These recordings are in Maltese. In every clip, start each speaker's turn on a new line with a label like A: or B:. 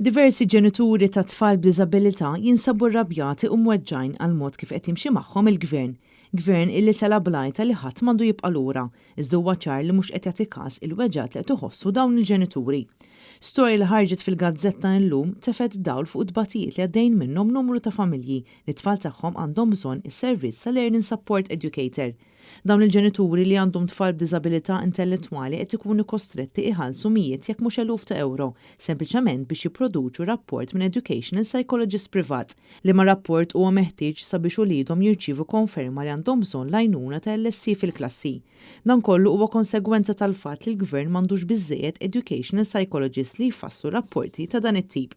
A: Diversi ġenituri ta' tfal b'diżabilità jinsabu rrabjati u mweġġajn għal mod kif qed jimxi magħhom il-gvern. Gvern illi sela blajta li ħadd m'għandu jibqa' lura, iżda huwa ċar li mhux qed jagħti każ il-weġġat li qed iħossu dawn il-ġenituri. Storja li ħarġet fil-Gazzetta llum tefed dawl fuq tbatijiet li għaddejn minnhom numru ta' familji li tfal tagħhom għandhom bżonn is-servizz tal-Learning Support Educator. Dawn il-ġenituri li għandhom tfal b'diżabilità intellettwali qed ikunu kostretti iħallsu mijiet jekk mhux eluf ta' euro, sempliċement biex jipproduċu rapport minn educational psychologist privat li ma' rapport huwa meħtieġ sabiex ulidhom jirċievu konferma li għandhom bżonn l-għajnuna ta' LSC fil-klassi. Dan kollu huwa konsegwenza tal-fatt li l-gvern m'għandux biżżejjed educational psychologist li jfassu rapporti ta' dan it-tip.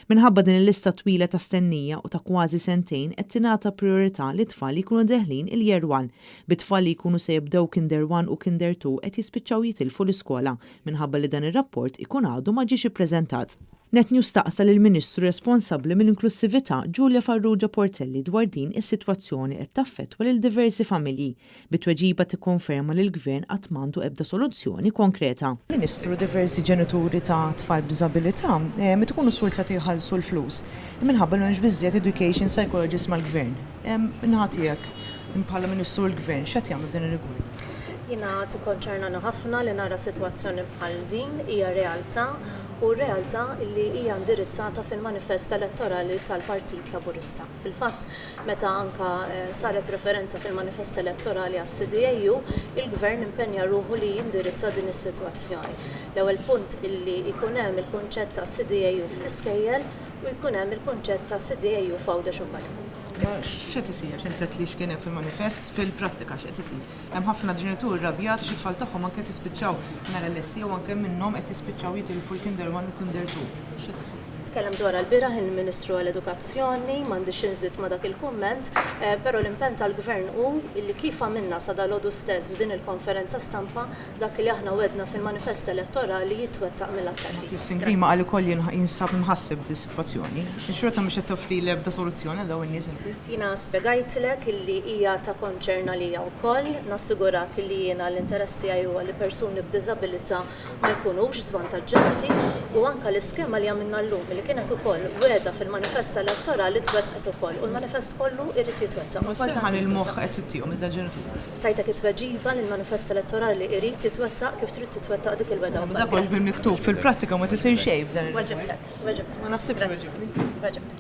A: Minħabba din il-lista twila ta' stennija u ta' kważi sentejn qed tingħata priorità li tfal li jkunu deħlin il-Year 1, bit-tfal li jkunu se jibdew Kinder 1 u Kinder 2 qed jispiċċaw jitilfu l-iskola minħabba li dan ir-rapport ikun għadu ma ġiex ippreżentat. NetNews staqsa lill-Ministru responsabbli mill-Inklusività Giulia Farrugia Portelli dwar din is-sitwazzjoni qed taffettwa lil diversi familji bit-tweġiba tikkonferma li l-Gvern qatt m'għandu ebda soluzzjoni konkreta.
B: Ministru, diversi ġenituri ta' tfal b'diżabilità meta ikunu sfurzati jħallsu l-flus minħabba li m'hemmx biżżejjed education psychologist mal-Gvern. Inħatijek bħala Ministru l-Gvern x'qed jagħmel f'din ir-rigward?
C: Jiena tikkonċernana ħafna li nara sitwazzjoni bħal din hija realtà u realtà li hija indirizzata fil-manifest elettorali tal-Partit Laburista. Fil-fatt, meta anka saret referenza fil-manifest elettorali għas-CDAU, il-Gvern impenja ruħu li jindirizza din is-sitwazzjoni. L-ewwel punt illi jkun hemm il-kunċett ta' CDAU fl-iskejjel u jkun hemm il-kunċett ta' CDAU f'għawdex ukoll.
B: X'qed isir x'intet li x'kien hemm fil-manifest fil-prattika x'qed isir. Hemm ħafna ġenituri rrabjati xi tfal tagħhom anke tispiċċaw nhar LSC u anke minnhom qed jispiċċaw jitilfu l-Kinder 1 u Kinder 2. X'qed isir?
C: Tkellem dwar il-bieraħ il-Ministru għall-Edukazzjoni, m'għandix inżid ma' dak il-kumment, però l-impenn tal-Gvern hu li kif għamilna sa dalgħodu stess f'din il-konferenza stampa dak li aħna wedna fil-manifest elettorali jitwettaq mill-aktar fis.
B: Kif tingrima qal ukoll jinsab imħasseb dis-sitwazzjoni. Xorta mhux qed toffri l-ebda soluzzjoni għal dawn in-nies inti?
C: Jiena spjegajtlek illi hija ta' konċern għalija wkoll, nassigurak illi jiena l-interess tiegħi huwa li persuni b'diżabilità ma jkunux żvantaġġati u anke l-iskema li għamilna llum li kienet ukoll weda fil-manifest elettorali twettqet ukoll u l-manifest kollu jrid jitwettaq.
B: Seħħan il-moħħ qed tittihom il-ġenituri.
C: Tajtek it-tweġiba li l-manifest elettorali jrid jitwettaq kif trid titwettaq dik il-weda.
B: Dak kollox bil-miktub fil-prattika ma tisir xejn f'dan
C: Weġibtek.
B: Ma naħsibx weġibni.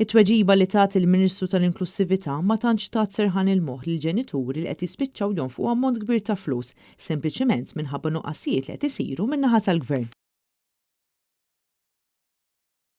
A: It-tweġiba li tat il-Ministru tal-Inklusività ma tantx tat serħan il-moħħ lil ġenituri li qed jispiċċaw jonfqu ammont kbir ta' flus, sempliċement minħabba nuqqasijiet li qed isiru min-naħa tal-Gvern.